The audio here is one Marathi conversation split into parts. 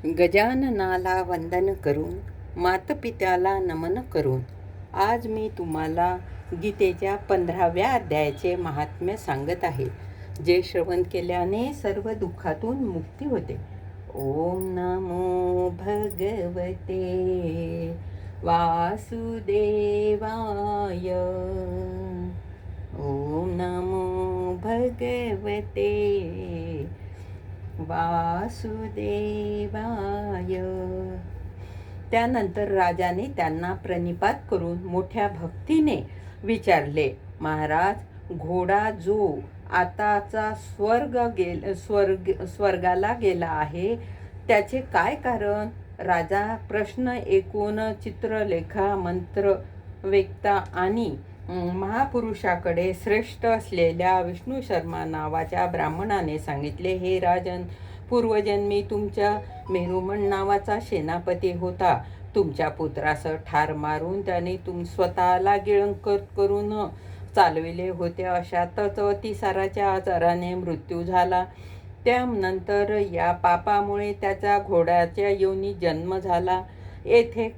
गजाननाला वंदन करून, मातपित्याला नमन करून आज मी तुम्हाला गीतेच्या 15व्या अध्यायाचे महात्म्य सांगत आहे, जे श्रवण केल्याने सर्व दुःखातून मुक्ती होते. ओम नमो भगवते वासुदेवाय. ओम नमो भगवते वासुदेवाय. त्यानंतर राजाने त्यांना प्रणिपात करून मोठ्या भक्तीने विचारले, महाराज, घोडा जो आताचा स्वर्गाला गेला आहे, त्याचे काय कारण? राजा प्रश्न ऐकून चित्रलेखा मंत्र वेत्ता आणि महापुरुषाकडे श्रेष्ठ असलेल्या विष्णू शर्मा नावाच्या ब्राह्मणाने सांगितले, हे राजन, पूर्वजन्मी तुमच्या मेरुमन नावाचा सेनापती होता. तुमच्या पुत्रास ठार मारून त्याने स्वतःला गिळंकृत करून चालविले होते. अशातच अतिसाराच्या आजाराने मृत्यू झाला. त्यानंतर या पापामुळे त्याचा घोड्याच्या योनी जन्म झाला. येथे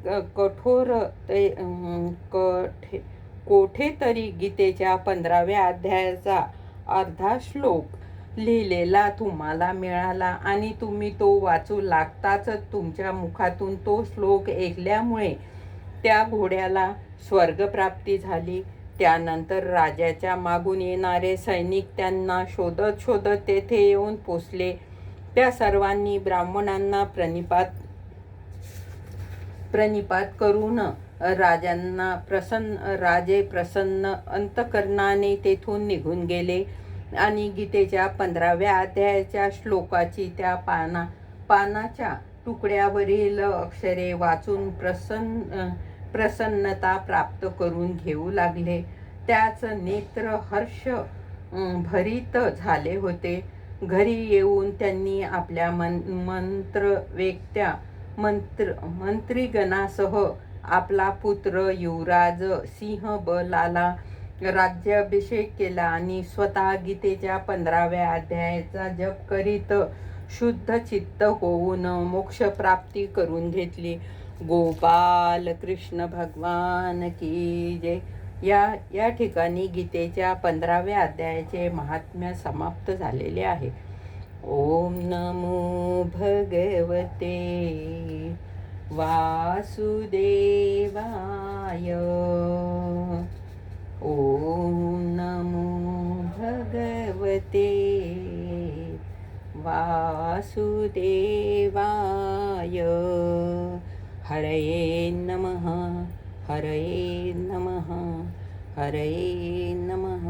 कोठेतरी गीतेच्या 15व्या अध्यायाचा अर्धा श्लोक लिहिलेला तुम्हाला मिळाला आणि तुम्ही तो वाचू लागताच तुमच्या मुखातून तो श्लोक ऐकल्यामुळे त्या घोड्याला स्वर्गप्राप्ती झाली. त्यानंतर राजाच्या मागून येणारे सैनिक त्यांना शोधत शोधत तेथे येऊन पोचले. त्या सर्वांनी ब्राह्मणांना प्रणिपात करून राजे प्रसन्न अंतकरणाने तेथून निघून गेले आणि गीतेच्या 15व्या अध्यायाच्या श्लोकाची त्या पानाच्या तुकड्यावरील अक्षरे वाचून प्रसन्नता प्राप्त करून घेऊ लागले. त्याच नेत्र हर्ष भरित झाले होते. घरी येऊन त्यांनी आपल्या मंत्रीगणासह आपला पुत्र युवराज सिंहबलाला राज्याभिषेक केला आणि स्वतः गीतेच्या 15व्या अध्यायाचा जप करीत शुद्ध चित्त होऊन मोक्षप्राप्ती करून घेतली. गोपाल कृष्ण भगवान की जय. या ठिकाणी गीतेच्या 15व्या अध्यायाचे महात्म्य समाप्त झालेले आहे. ओम नमो भगवते वासुदेवाय. ओम नमो भगवते वासुदेवाय. हरये नमः, हरये नमः, हरये नमः.